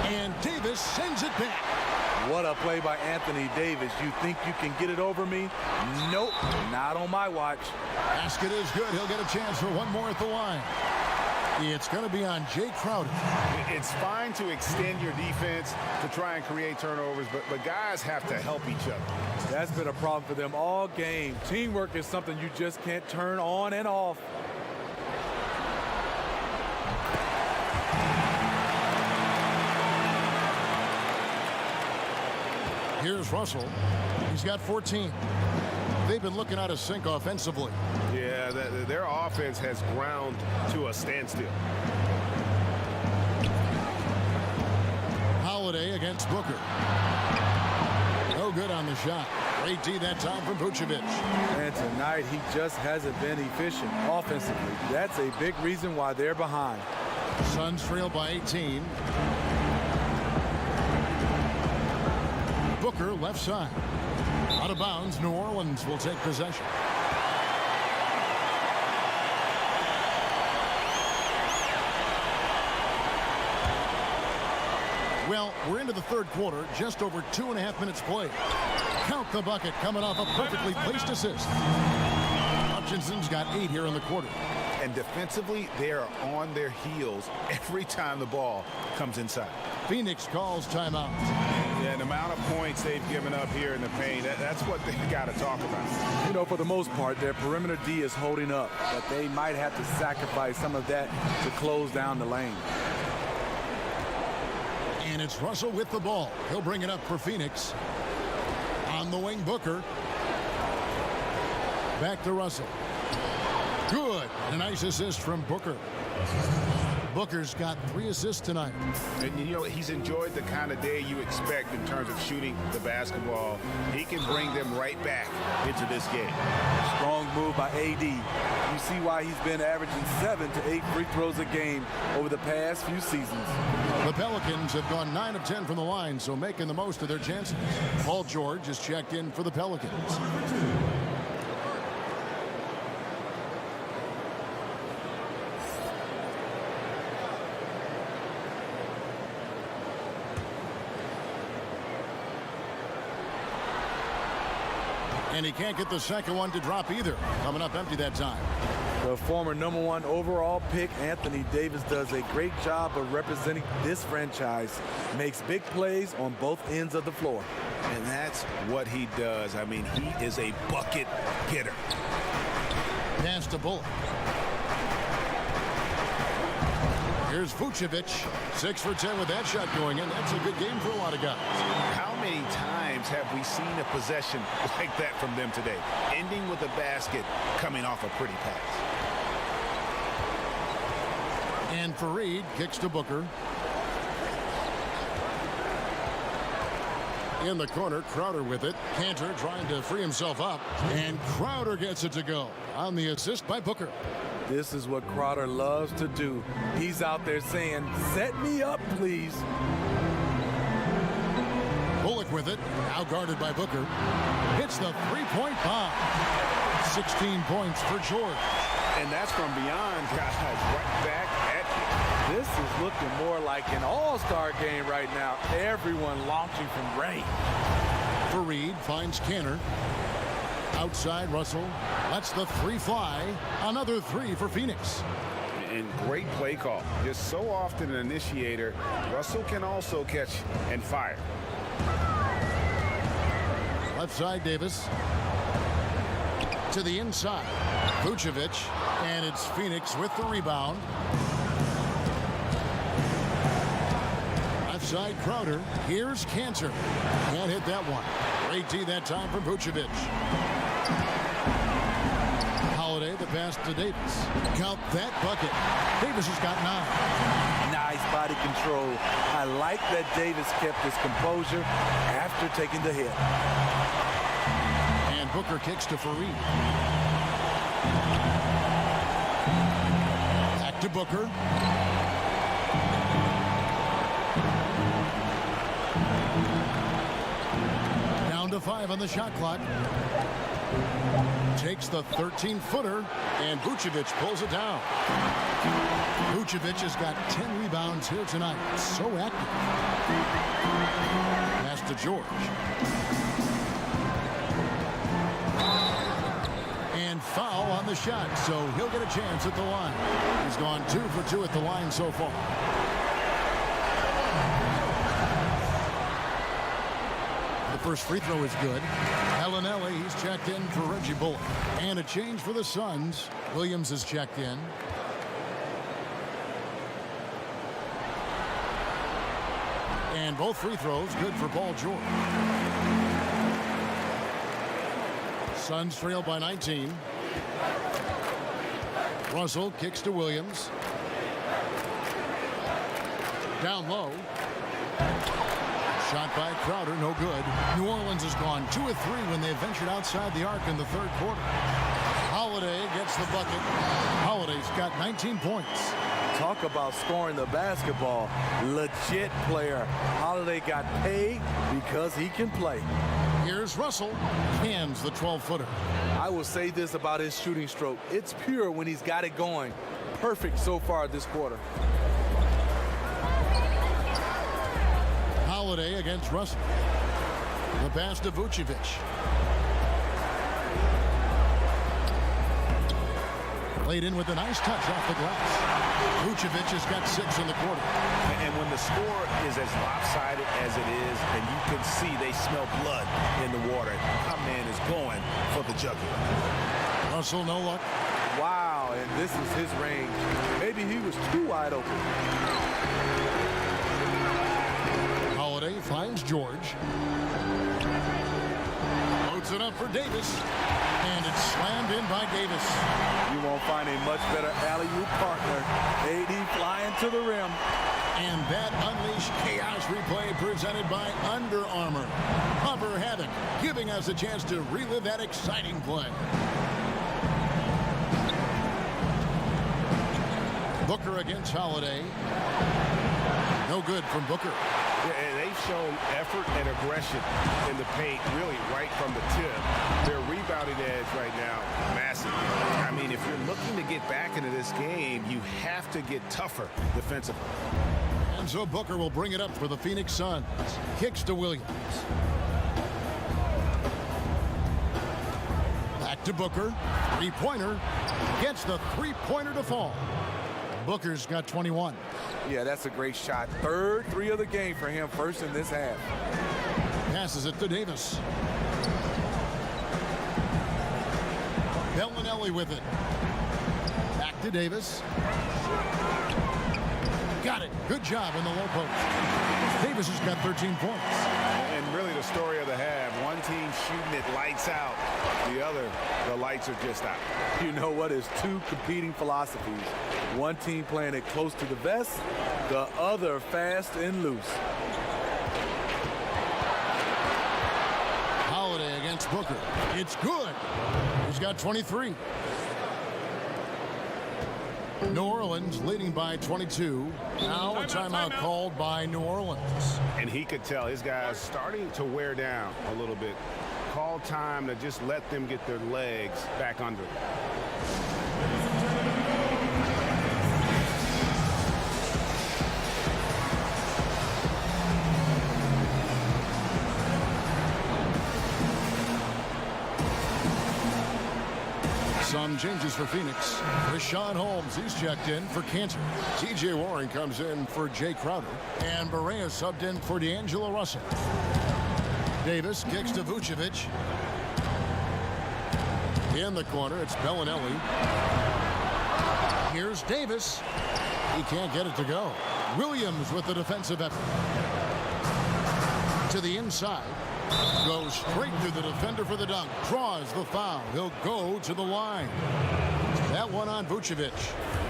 And Davis sends it back. What a play by Anthony Davis. You think you can get it over me? Nope, not on my watch. Basket is good. He'll get a chance for one more at the line. It's going to be on Jay Crowder. It's fine to extend your defense to try and create turnovers, but guys have to help each other. That's been a problem for them all game. Teamwork is something you just can't turn on and off. Here's Russell. He's got 14. They've been looking out of sync offensively. Yeah, their offense has ground to a standstill. Holiday against Booker. No good on the shot. Great D that time from Vucevic. And tonight he just hasn't been efficient offensively. That's a big reason why they're behind. Suns trail by 18. Booker left side. Out of bounds, New Orleans will take possession. Well, we're into the third quarter, just over 2.5 minutes played. Count the bucket coming off a perfectly placed assist. Hutchinson's got 8 here in the quarter. And defensively, they are on their heels every time the ball comes inside. Phoenix calls timeout. Yeah, the amount of points they've given up here in the paint, that's what they got to talk about. You know, for the most part, their perimeter D is holding up, but they might have to sacrifice some of that to close down the lane. And it's Russell with the ball. He'll bring it up for Phoenix. On the wing, Booker. Back to Russell. Good. A nice assist from Booker. Booker's got 3 assists tonight. And, you know, he's enjoyed the kind of day you expect in terms of shooting the basketball. He can bring them right back into this game. Strong move by AD. You see why he's been averaging 7 to 8 free throws a game over the past few seasons. The Pelicans have gone 9 of 10 from the line, so making the most of their chances. Paul George is checked in for the Pelicans. And he can't get the second one to drop either. Coming up empty that time. The former #1 overall pick, Anthony Davis, does a great job of representing this franchise. Makes big plays on both ends of the floor. And that's what he does. I mean, he is a bucket getter. Pass to Bullock. Here's Vucevic. 6 for 10 with that shot going in. That's a good game for a lot of guys. How many times have we seen a possession like that from them today? Ending with a basket, coming off a pretty pass. And Fareed kicks to Booker. In the corner, Crowder with it. Cantor trying to free himself up. And Crowder gets it to go on the assist by Booker. This is what Crowder loves to do. He's out there saying, set me up, please. Bullock with it. Now guarded by Booker. Hits the three-point bomb. 16 points for George. And that's from beyond, guys. Right back at you. This is looking more like an all-star game right now. Everyone launching from range. Fareed finds Cantor. Outside, Russell lets the 3 fly. Another 3 for Phoenix. And great play call. Just so often an initiator. Russell can also catch and fire. Left side, Davis. To the inside. Vucevic. And it's Phoenix with the rebound. Left side, Crowder. Here's Cantor. Can't hit that one. Great D that time from Vucevic. Holiday, the pass to Davis. Count that bucket. Davis has got 9. Nice body control. I like that Davis kept his composure after taking the hit. And Booker kicks to Fareed. Back to Booker. Down to 5 on the shot clock. Takes the 13-footer, and Vucevic pulls it down. Vucevic has got 10 rebounds here tonight. So active. Pass to George. And foul on the shot, so he'll get a chance at the line. He's gone 2 for 2 at the line so far. The first free throw is good. Bellinelli, he's checked in for Reggie Bullock. And a change for the Suns. Williams is checked in. And both free throws good for Paul George. Suns trail by 19. Russell kicks to Williams. Down low. Shot by Crowder, no good. New Orleans has gone 2 of 3 when they ventured outside the arc in the third quarter. Holiday gets the bucket. Holiday's got 19 points. Talk about scoring the basketball. Legit player. Holiday got paid because he can play. Here's Russell. Hands the 12-footer. I will say this about his shooting stroke. It's pure when he's got it going. Perfect so far this quarter. Holiday against Russell. The pass to Vucevic. Played in with a nice touch off the glass. Vucevic has got 6 in the quarter. And when the score is as lopsided as it is, and you can see they smell blood in the water, our man is going for the jugular. Russell, no luck. Wow, and this is his range. Maybe he was too wide open. Holiday finds George. Loads it up for Davis. And it's slammed in by Davis. You won't find a much better alley-oop partner. AD flying to the rim. And that Unleash Chaos replay presented by Under Armour. Cover Havoc, giving us a chance to relive that exciting play. Booker against Holiday. No good from Booker. Yeah, they've shown effort and aggression in the paint, really right from the tip. Their rebounding edge right now, massive. I mean, if you're looking to get back into this game, you have to get tougher defensively. And so Booker will bring it up for the Phoenix Suns. Kicks to Williams. to Booker. Three-pointer. Gets the three-pointer to fall. Booker's got 21. Yeah, that's a great shot. Third three of the game for him, first in this half. Passes it to Davis. Bellinelli with it. Back to Davis. Got it. Good job in the low post. Davis has got 13 points. And really the story of the half. One team shooting it lights out. The other, the lights are just out. You know what? It's two competing philosophies. One team playing it close to the vest, the other fast and loose. Holiday against Booker. It's good. He's got 23. New Orleans leading by 22. Now a timeout called by New Orleans. And he could tell his guys starting to wear down a little bit. Call time to just let them get their legs back under it. Some changes for Phoenix. Rashawn Holmes, he's checked in for Cantor. T.J. Warren comes in for Jay Crowder. And Barea subbed in for D'Angelo Russell. Davis kicks to Vucevic. In the corner, it's Bellinelli. Here's Davis. He can't get it to go. Williams with the defensive effort. To the inside. Goes straight through the defender for the dunk. Draws the foul. He'll go to the line. That one on Vucevic.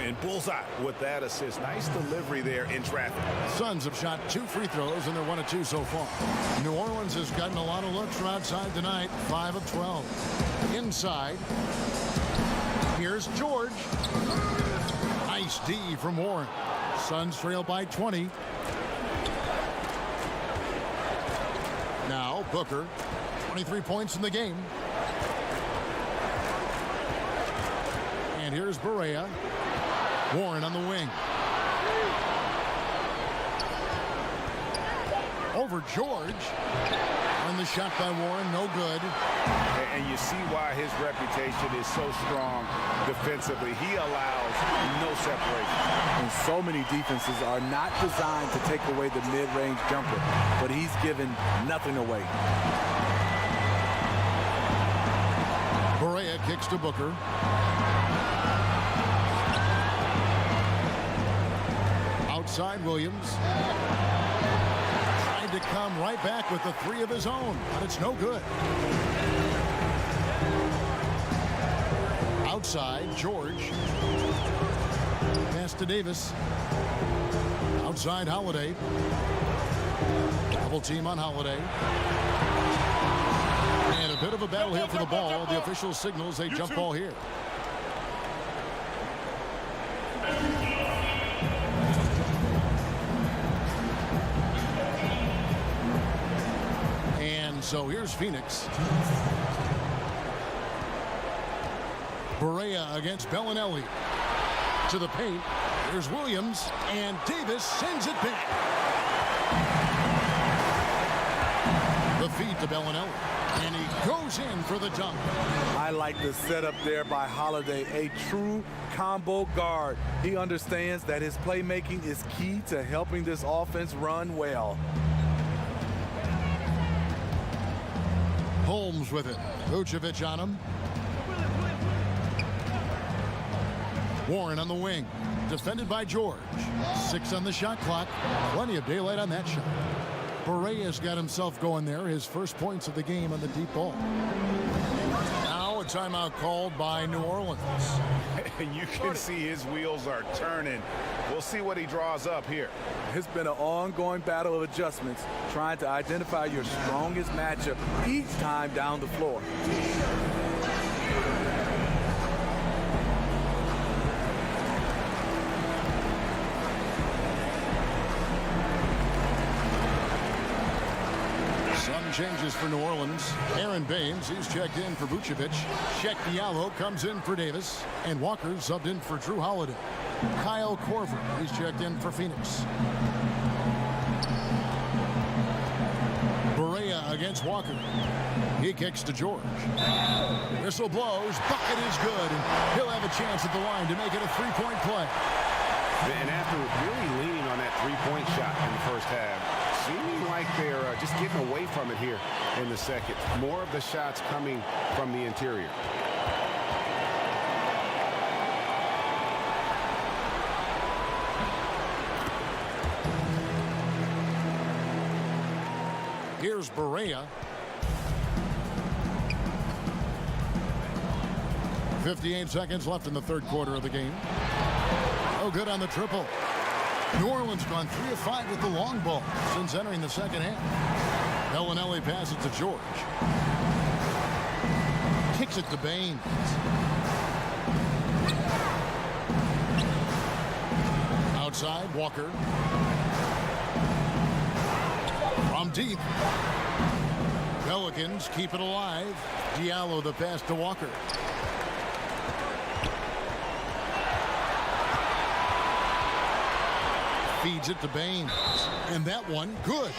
And bullseye with that assist. Nice delivery there in traffic. Suns have shot 2 free throws, and they're 1 of 2 so far. New Orleans has gotten a lot of looks from outside tonight. 5 of 12. Inside. Here's George. Nice D from Warren. Suns trail by 20. Now Booker, 23 points in the game. And here's Barea. Warren on the wing. Over George. And the shot by Warren, no good. And you see why his reputation is so strong defensively. He allows no separation. And so many defenses are not designed to take away the mid-range jumper, but he's given nothing away. Barea kicks to Booker. Outside Williams. Tried to come right back with the 3 of his own, but it's no good. Outside, George. Pass to Davis. Outside, Holiday. Double team on Holiday. And a bit of a battle here for the ball. The official signals a jump ball here. And so here's Phoenix. Barea against Bellinelli. To the paint. Here's Williams. And Davis sends it back. The feed to Bellinelli. And he goes in for the dunk. I like the setup there by Holiday. A true combo guard. He understands that his playmaking is key to helping this offense run well. Holmes with it. Vucevic on him. Warren on the wing. Defended by George. 6 on the shot clock. Plenty of daylight on that shot. Barea's got himself going there. His first points of the game on the deep ball. Now a timeout called by New Orleans. And you can see his wheels are turning. We'll see what he draws up here. It's been an ongoing battle of adjustments, trying to identify your strongest matchup each time down the floor. Changes for New Orleans. Aaron Baines, he's checked in for Vucevic. Sheck Diallo comes in for Davis. And Walker subbed in for Drew Holiday. Kyle Korver, he's checked in for Phoenix. Barea against Walker. He kicks to George. Whistle blows. Bucket is good. And he'll have a chance at the line to make it a three-point play. And after really leaning on that three-point shot in the first half, seeming like they're just getting away from it here in the second. More of the shots coming from the interior. Here's Barea. 58 seconds left in the third quarter of the game. Oh, good on the triple. New Orleans gone 3 of 5 with the long ball since entering the second half. Bellinelli passes to George. Kicks it to Baines. Outside, Walker. From deep. Pelicans keep it alive. Diallo the pass to Walker. Feeds it to Baines. And that one, good.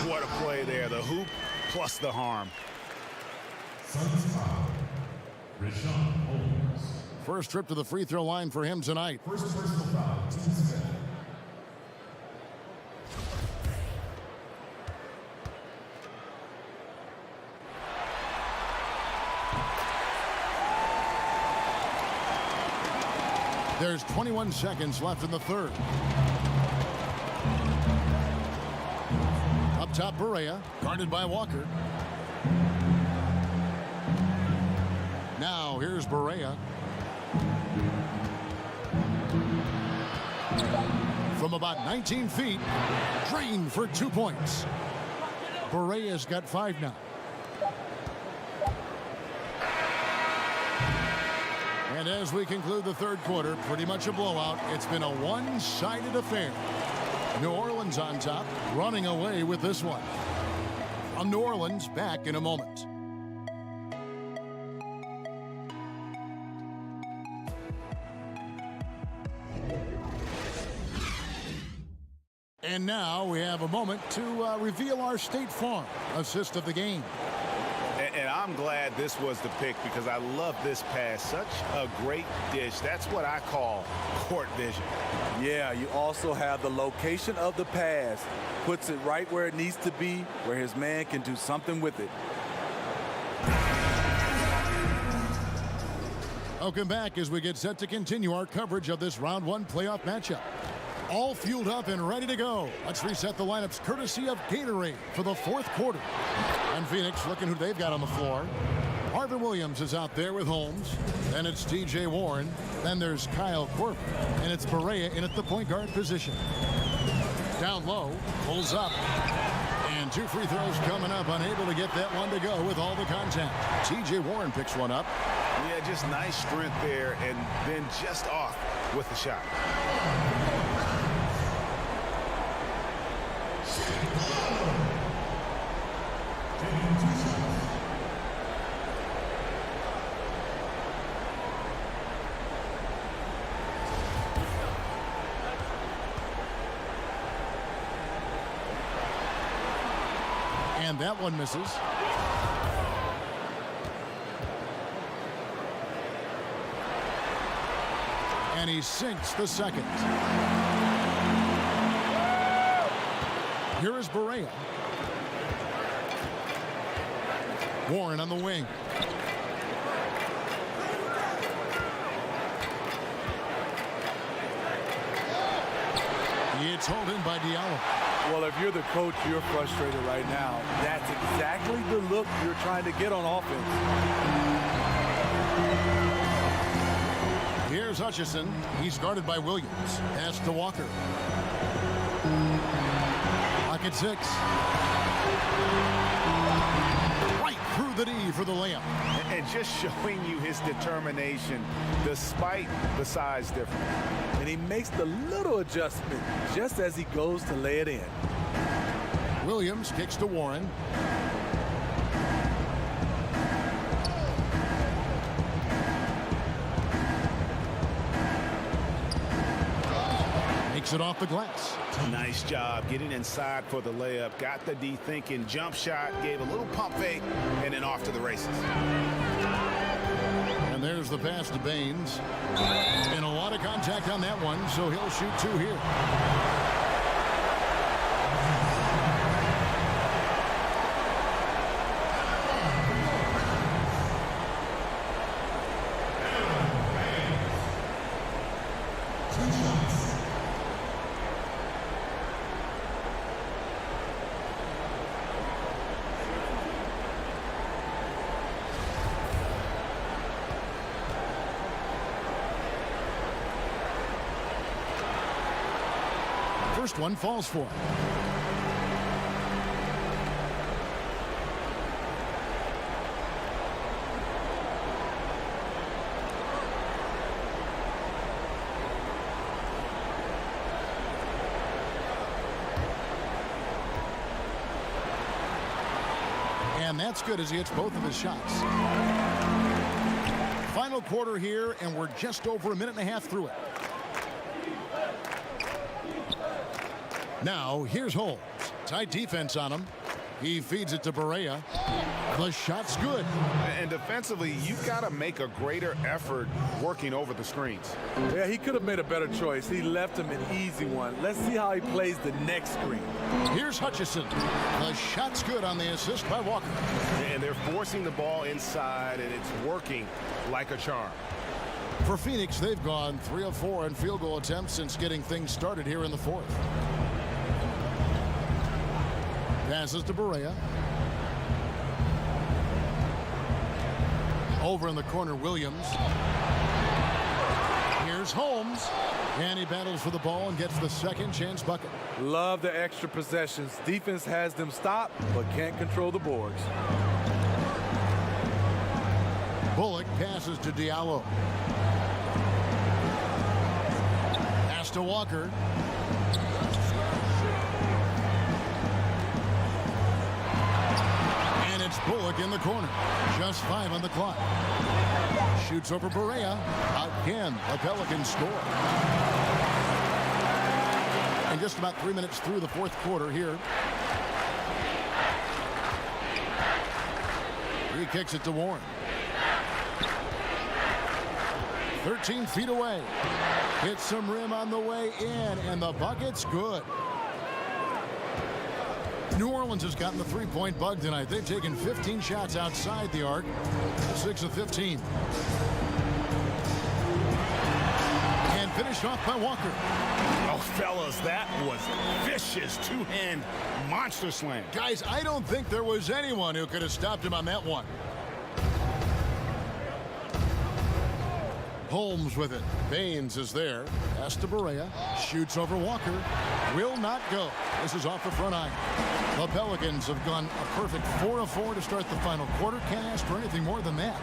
What a play there. The hoop plus the harm. First trip to the free throw line for him tonight. First personal foul, team Smith. There's 21 seconds left in the third. Up top, Barea, guarded by Walker. Now, here's Barea. From about 19 feet, drained for 2 points. Barea's got 5 now. And as we conclude the third quarter, pretty much a blowout. It's been a one-sided affair. New Orleans on top, running away with this one. From New Orleans, back in a moment. And now we have a moment to reveal our State Farm assist of the game. And I'm glad this was the pick because I love this pass. Such a great dish. That's what I call court vision. Yeah, you also have the location of the pass. Puts it right where it needs to be, where his man can do something with it. Welcome back as we get set to continue our coverage of this round 1 playoff matchup. All fueled up and ready to go. Let's reset the lineups courtesy of Gatorade for the fourth quarter. And Phoenix looking who they've got on the floor. Marvin Williams is out there with Holmes. Then it's T.J. Warren. Then there's Kyle Korver. And it's Barea in at the point guard position. Down low, pulls up. And 2 free throws coming up. Unable to get that one to go with all the contact. T.J. Warren picks one up. Yeah, just nice strength there and then just off with the shot. And that one misses. And he sinks the second. Here is Barea. Warren on the wing. It's held in by Diallo. Well, if you're the coach, you're frustrated right now. That's exactly the look you're trying to get on offense. Here's Hutchison. He's guarded by Williams. Pass to Walker. Pocket 6. Right through the D for the layup. And just showing you his determination despite the size difference. And he makes the little adjustment just as he goes to lay it in. Williams kicks to Warren. Kicks it off the glass. Nice job getting inside for the layup. Got the D thinking, jump shot, gave a little pump fake, and then off to the races. And there's the pass to Baines. And a lot of contact on that one, so he'll shoot 2 here. First one falls for him. And that's good as he hits both of his shots. Final quarter here, and we're just over a minute and a half through it. Now, here's Holmes. Tight defense on him. He feeds it to Barea. The shot's good. And defensively, you've got to make a greater effort working over the screens. Yeah, he could have made a better choice. He left him an easy one. Let's see how he plays the next screen. Here's Hutchison. The shot's good on the assist by Walker. And they're forcing the ball inside, and it's working like a charm. For Phoenix, they've gone 3 of 4 in field goal attempts since getting things started here in the fourth. Passes to Barea. Over in the corner, Williams. Here's Holmes. And he battles for the ball and gets the second chance bucket. Love the extra possessions. Defense has them stopped, but can't control the boards. Bullock passes to Diallo. Pass to Walker. And it's Bullock in the corner. Just 5 on the clock. Shoots over Barea. Again, the Pelicans score. And just about 3 minutes through the fourth quarter here. He kicks it to Warren. 13 feet away. Hits some rim on the way in, and the bucket's good. New Orleans has gotten the three-point bug tonight. They've taken 15 shots outside the arc, 6 of 15. And finished off by Walker. Oh, fellas, that was vicious two-hand monster slam. Guys, I don't think there was anyone who could have stopped him on that one. Holmes with it. Baines is there. Pass to Barea. Shoots over Walker. Will not go. This is off the front iron. The Pelicans have gone a perfect 4 of 4 to start the final quarter. Can't ask for anything more than that.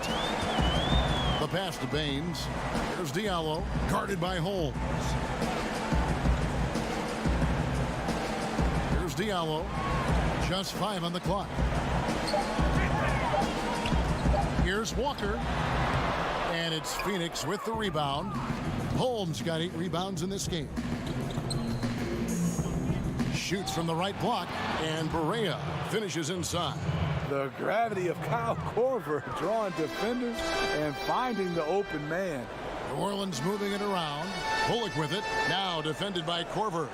The pass to Baines. Here's Diallo. Guarded by Holmes. Here's Diallo. Just 5 on the clock. Here's Walker. And it's Phoenix with the rebound. Holmes got 8 rebounds in this game. Shoots from the right block, and Barea finishes inside. The gravity of Kyle Korver drawing defenders and finding the open man. New Orleans moving it around. Bullock with it. Now defended by Korver.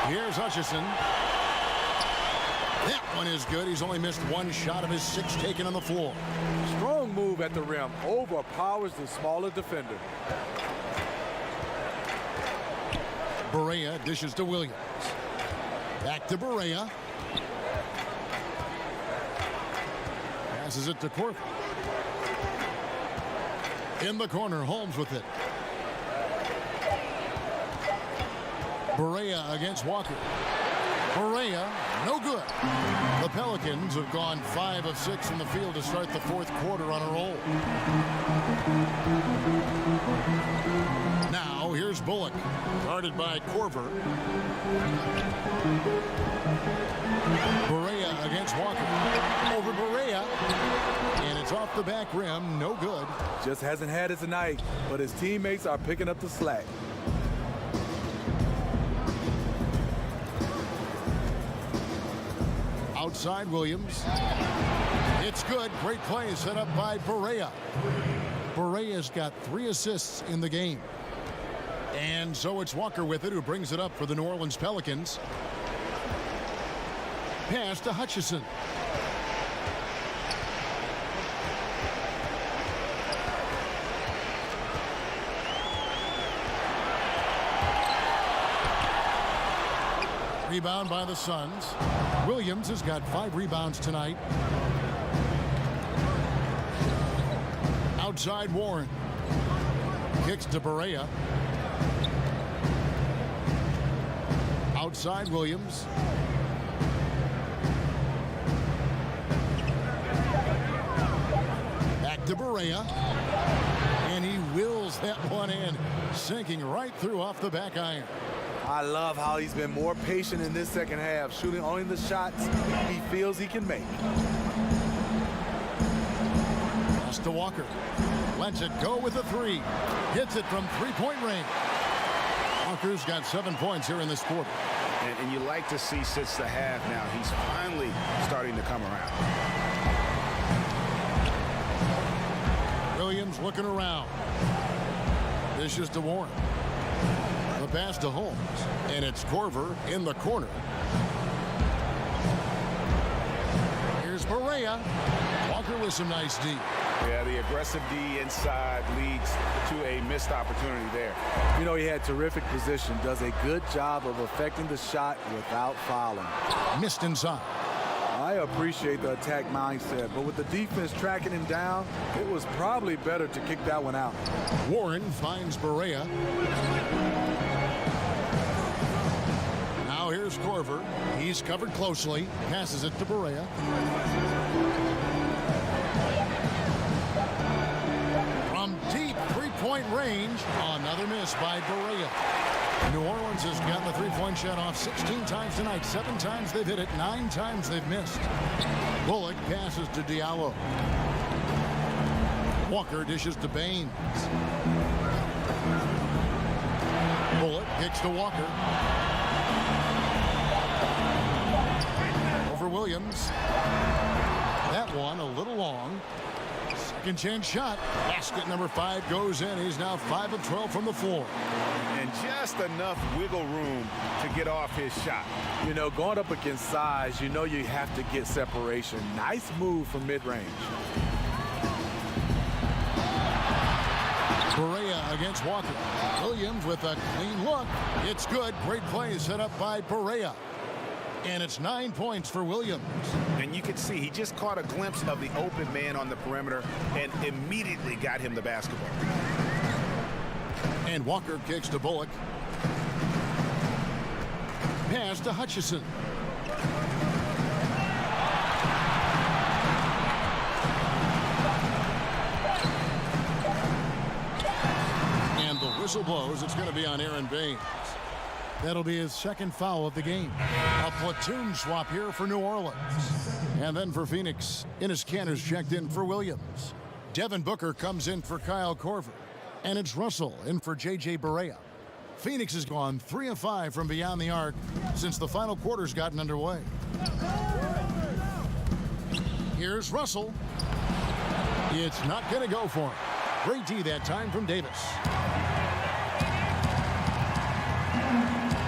Here's Hutchison. That one is good. He's only missed 1 shot of his 6 taken on the floor. Strong move at the rim. Overpowers the smaller defender. Barea dishes to Williams. Back to Barea. Passes it to Korver. In the corner, Holmes with it. Barea against Walker. Barea, no good. The Pelicans have gone 5 of 6 from the field to start the fourth quarter on a roll. Now, here's Here's Bullock, guarded by Corver. Barea against Walker. Over Barea. And it's off the back rim. No good. Just hasn't had it tonight, but his teammates are picking up the slack. Outside Williams. It's good. Great play set up by Barea. Barea's got 3 assists in the game. And so it's Walker with it, who brings it up for the New Orleans Pelicans. Pass to Hutchison. Rebound by the Suns. Williams has got 5 rebounds tonight. Outside Warren. Kicks to Barea. Outside Williams. Back to Barea. And he wills that one in, sinking right through off the back iron. I love how he's been more patient in this second half, shooting only the shots he feels he can make. Pass to Walker. Lets it go with a 3. Hits it from 3-point range. Walker's got 7 points here in this quarter. And you like to see since the half now, he's finally starting to come around. Williams looking around. This is to Warren. The pass to Holmes. And it's Corver in the corner. Here's Barea. Walker with some nice D. Yeah, the aggressive D inside leads to a missed opportunity there. You know, he had terrific position, does a good job of affecting the shot without fouling. Missed inside. I appreciate the attack mindset, but with the defense tracking him down, it was probably better to kick that one out. Warren finds Barea. Now here's Corver. He's covered closely. Passes it to Barea. From deep 3-point range, another miss by Barea. New Orleans has gotten the 3-point shot off 16 times tonight. 7 times they've hit it, 9 times they've missed. Bullock passes to Diallo. Walker dishes to Baines. Bullock kicks to Walker. Over Williams. That one a little long. Second chance shot. Basket number 5 goes in. He's now 5 of 12 from the floor. And just enough wiggle room to get off his shot. You know, going up against size, you know you have to get separation. Nice move from mid-range. Barea against Walker. Williams with a clean look. It's good. Great play set up by Barea. And it's 9 points for Williams. And you can see he just caught a glimpse of the open man on the perimeter and immediately got him the basketball. And Walker kicks to Bullock. Pass to Hutchison. And the whistle blows. It's going to be on Aaron Baines. That'll be his second foul of the game. A platoon swap here for New Orleans. And then for Phoenix, Enes Kanter's checked in for Williams. Devin Booker comes in for Kyle Korver. And it's Russell in for J.J. Barea. Phoenix has gone 3 of 5 from beyond the arc since the final quarter's gotten underway. Here's Russell. It's not going to go for him. Great D that time from Davis.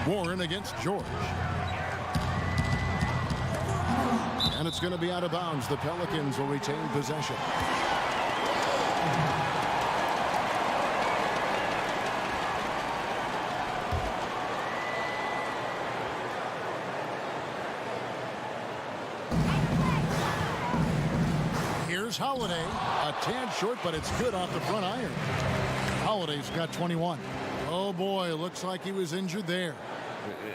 Warren against George. And it's going to be out of bounds. The Pelicans will retain possession. Here's Holiday. A tad short, but it's good off the front iron. Holiday's got 21. Oh boy, looks like he was injured there.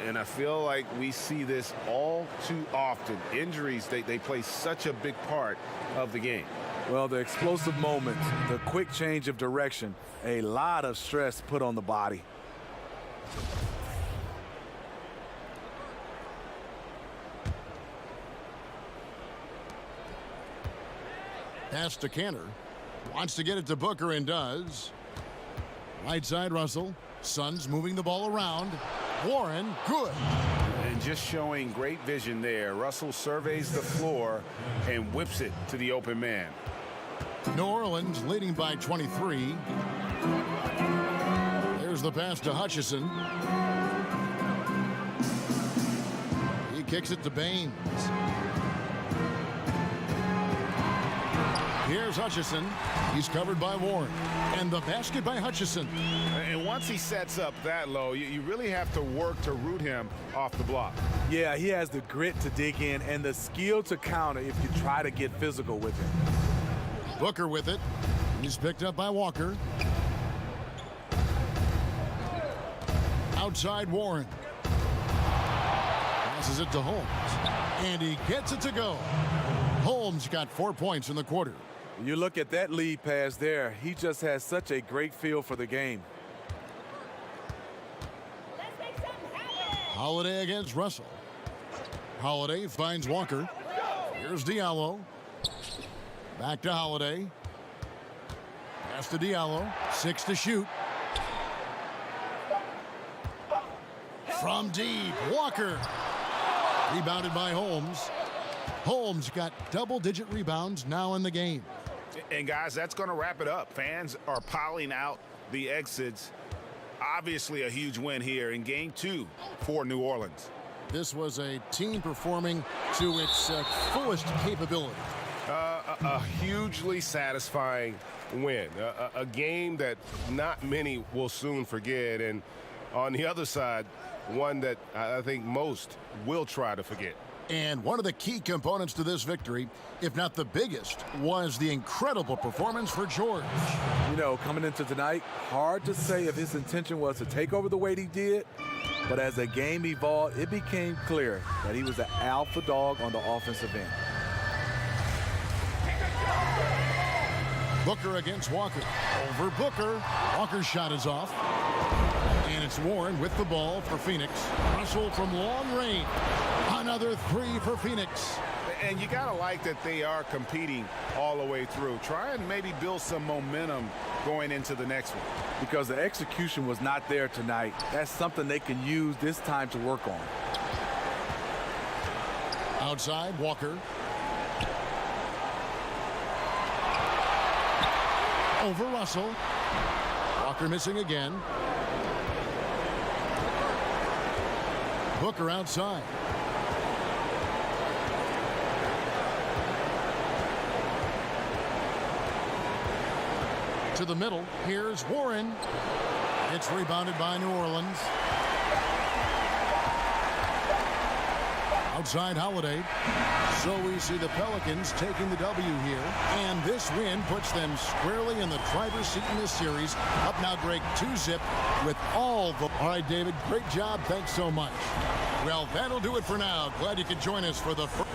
And I feel like we see this all too often. Injuries, they play such a big part of the game. Well, the explosive moments, the quick change of direction, a lot of stress put on the body. Pass to Cantor. Wants to get it to Booker and does. Right side Russell. Suns moving the ball around. Warren, good. And just showing great vision there. Russell surveys the floor and whips it to the open man. New Orleans leading by 23. There's the pass to Hutchison. He kicks it to Baines. Here's Hutchison. He's covered by Warren. And the basket by Hutchison. And once he sets up that low, you really have to work to root him off the block. Yeah, he has the grit to dig in and the skill to counter if you try to get physical with him. Booker with it. He's picked up by Walker. Outside Warren. Passes it to Holmes. And he gets it to go. Holmes got 4 points in the quarter. You look at that lead pass there. He just has such a great feel for the game. Holiday against Russell. Holiday finds Walker. Here's Diallo. Back to Holiday. Pass to Diallo. 6 to shoot. From deep, Walker. Rebounded by Holmes. Holmes got double-digit rebounds now in the game. And guys, that's going to wrap it up. Fans are piling out the exits. Obviously a huge win here in game 2 for New Orleans. This was a team performing to its fullest capability. A hugely satisfying win. A game that not many will soon forget. And on the other side, one that I think most will try to forget. And one of the key components to this victory, if not the biggest, was the incredible performance for George. You know, coming into tonight, hard to say if his intention was to take over the way he did, but as the game evolved, it became clear that he was the alpha dog on the offensive end. Booker against Walker. Over Booker. Walker's shot is off. And it's Warren with the ball for Phoenix. Russell from long range. Another 3 for Phoenix. And you got to like that they are competing all the way through. Try and maybe build some momentum going into the next one. Because the execution was not there tonight. That's something they can use this time to work on. Outside, Walker. Over Russell. Walker missing again. Booker outside. To the middle. Here's Warren. It's rebounded by New Orleans. Outside Holiday. So we see the Pelicans taking the W here. And this win puts them squarely in the driver's seat in this series. Up now, Greg, 2-zip with all the... All right, David, great job. Thanks so much. Well, that'll do it for now. Glad you could join us for the first...